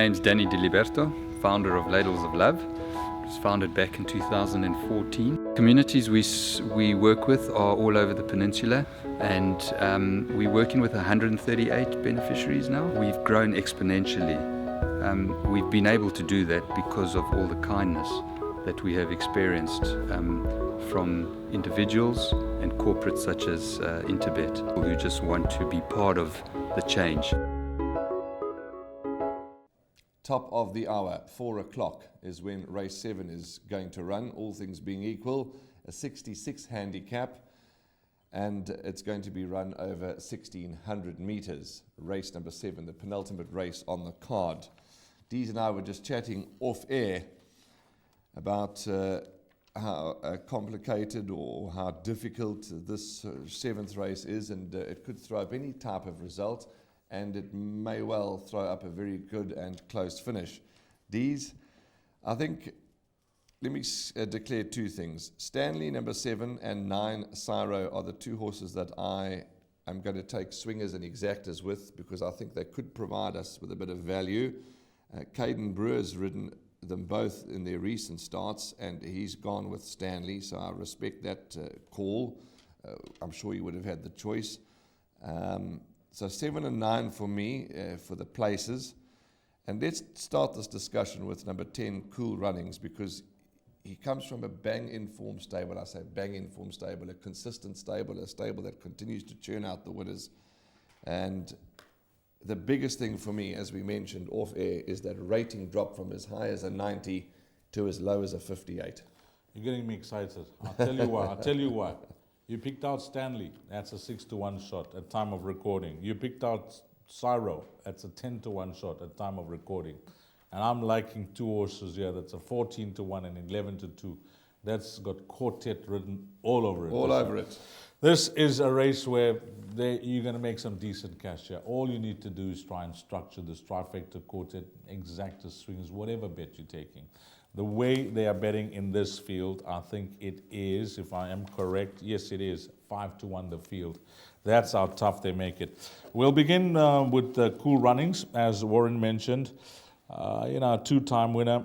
name's Danny Diliberto, founder of Ladles of Love. It was founded back in 2014. Communities we work with are all over the peninsula, and we're working with 138 beneficiaries now. We've grown exponentially. We've been able to do that because of all the kindness that we have experienced from individuals and corporates such as Interbet, who just want to be part of the change. Top of the hour, 4 o'clock, is when race 7 is going to run, all things being equal, a 66 handicap, and it's going to be run over 1,600 meters. Race number 7, the penultimate race on the card. Dees and I were just chatting off air about how complicated or how difficult this 7th race is, and it could throw up any type of result, and it may well throw up a very good and close finish. Dees, I think, let me declare two things. Stanley, number 7, and 9, Cyro, are the two horses that I am going to take swingers and exactors with, because I think they could provide us with a bit of value. Caden Brewer's ridden them both in their recent starts, and he's gone with Stanley, so I respect that call. I'm sure you would have had the choice. So 7 and 9 for me, for the places. And let's start this discussion with number 10, Cool Runnings, because he comes from a bang-in form stable. I say bang-in form stable, a consistent stable, a stable that continues to churn out the winners. And the biggest thing for me, as we mentioned off air, is that rating drop from as high as a 90 to as low as a 58. You're getting me excited. I'll tell you why. You picked out Stanley, that's a 6-1 shot at time of recording. You picked out Cyro, that's a 10-1 shot at time of recording. And I'm liking two horses here, that's a 14-1 and 11-2. That's got quartet written all over it. All over it. This is a race where you're going to make some decent cash here. All you need to do is try and structure this trifecta, quartet, exacta swings, whatever bet you're taking. The way they are betting in this field, I think it is, if I am correct, yes it is, 5-1 the field. That's how tough they make it. We'll begin with Cool Runnings, as Warren mentioned. Two-time winner.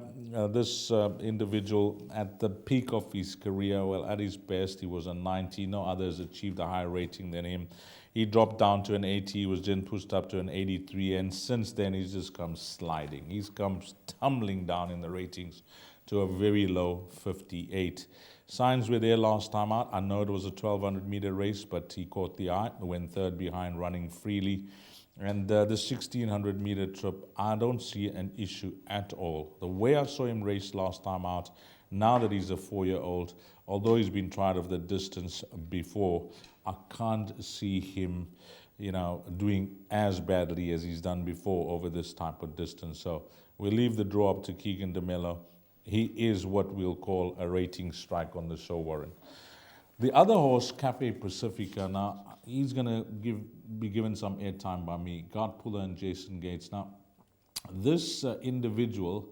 This individual at the peak of his career, well, at his best, he was a 90. No others achieved a higher rating than him. He dropped down to an 80. He was then pushed up to an 83. And since then, he's just come sliding. He's come tumbling down in the ratings to a very low 58. Signs were there last time out. I know it was a 1,200-meter race, but he caught the eye, went third behind, running freely. And the 1,600-meter trip, I don't see an issue at all. The way I saw him race last time out, now that he's a 4-year-old, although he's been tried of the distance before, I can't see him, doing as badly as he's done before over this type of distance. So we'll leave the draw up to Keegan DeMello. He is what we'll call a rating strike on the show, Warren. The other horse, Cafe Pacifica, now he's going to be given some airtime by me. Gart Puller and Jason Gates. Now, this individual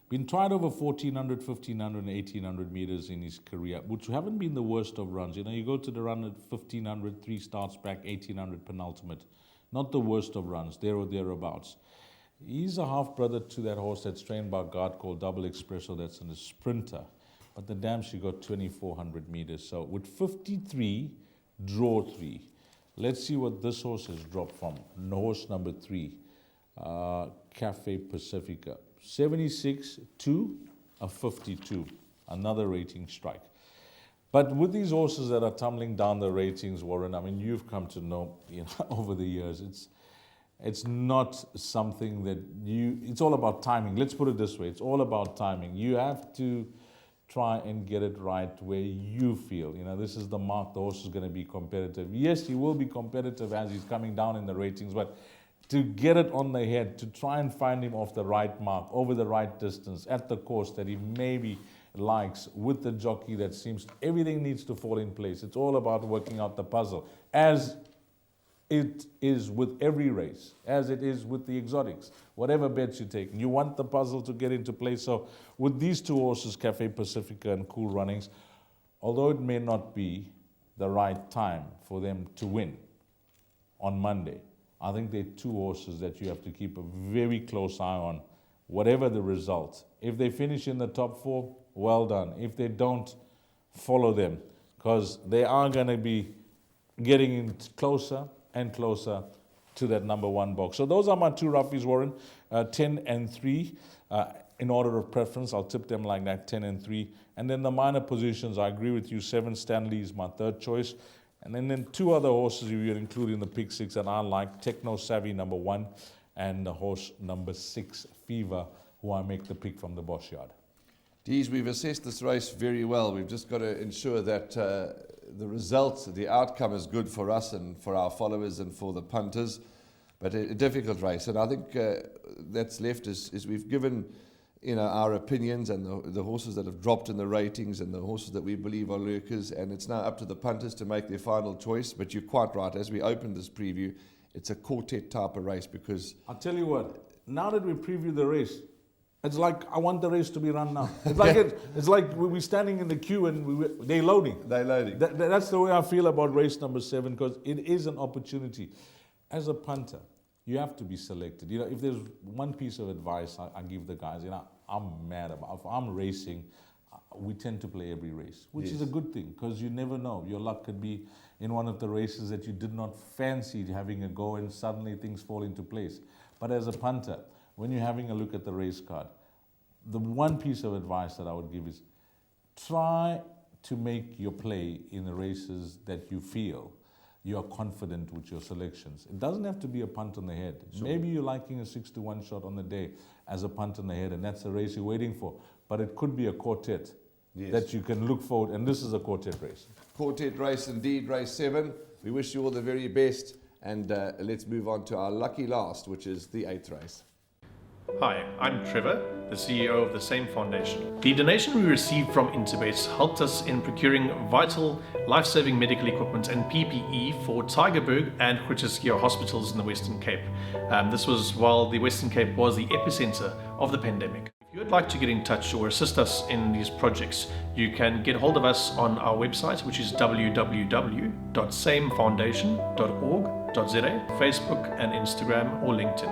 been tried over 1,400, 1,500, and 1,800 meters in his career, which haven't been the worst of runs. You go to the run at 1,500, 3 starts back, 1,800 penultimate. Not the worst of runs, there or thereabouts. He's a half-brother to that horse that's trained by Gart called Double Espresso, that's in a sprinter. But the damn, she got 2,400 meters. So with 53, draw 3. Let's see what this horse has dropped from. Horse number 3, Cafe Pacifica. 76 to a 52. Another rating strike. But with these horses that are tumbling down the ratings, Warren, I mean, you've come to know, over the years, it's not something that it's all about timing. Let's put it this way. It's all about timing. You have to try and get it right where you feel. This is the mark. The horse is going to be competitive. Yes, he will be competitive as he's coming down in the ratings, but to get it on the head, to try and find him off the right mark, over the right distance, at the course that he maybe likes, with the jockey that seems everything needs to fall in place. It's all about working out the puzzle, as it is with every race, as it is with the exotics. Whatever bets you take, you want the puzzle to get into place. So with these two horses, Cafe Pacifica and Cool Runnings, although it may not be the right time for them to win on Monday, I think they're two horses that you have to keep a very close eye on whatever the result. If they finish in the top 4, well done. If they don't, follow them, because they are going to be getting in closer and closer to that number 1 box. So those are my 2 roughies, Warren, 10 and 3. In order of preference, I'll tip them like that, 10 and 3. And then the minor positions, I agree with you, 7 Stanley is my 3rd choice. And then 2 other horses you would include in the pick 6 that I like, Techno Savvy number 1 and the horse number 6, Fever, who I make the pick from the Bosch Yard. Dees, we've assessed this race very well. We've just got to ensure that the results, the outcome is good for us and for our followers and for the punters. But a difficult race. And I think that's left is we've given our opinions and the horses that have dropped in the ratings and the horses that we believe are lurkers. And it's now up to the punters to make their final choice. But you're quite right. As we open this preview, it's a quartet type of race because... I'll tell you what, now that we preview the race, it's like I want the race to be run now. It's like we're standing in the queue and they're loading. They're loading. That's the way I feel about race number 7, because it is an opportunity. As a punter, you have to be selected. If there's one piece of advice I give the guys, I'm mad about. If I'm racing, we tend to play every race, which is a good thing, because you never know. Your luck could be in one of the races that you did not fancy having a go, and suddenly things fall into place. But as a punter, when you're having a look at the race card, the one piece of advice that I would give is try to make your play in the races that you feel you are confident with your selections. It doesn't have to be a punt on the head. Sure. Maybe you're liking a 6-1 shot on the day as a punt on the head, and that's the race you're waiting for. But it could be a quartet that you can look forward, and this is a quartet race. Quartet race indeed, race 7. We wish you all the very best, and let's move on to our lucky last, which is the 8th race. Hi, I'm Trevor, the CEO of the same foundation. The donation we received from Interbase helped us in procuring vital, life-saving medical equipment and PPE for Tygerberg and Groote hospitals in the Western Cape. This was while the Western Cape was the epicenter of the pandemic. If you would like to get in touch or assist us in these projects, you can get hold of us on our website, which is www.samefoundation.org.za, Facebook and Instagram or LinkedIn.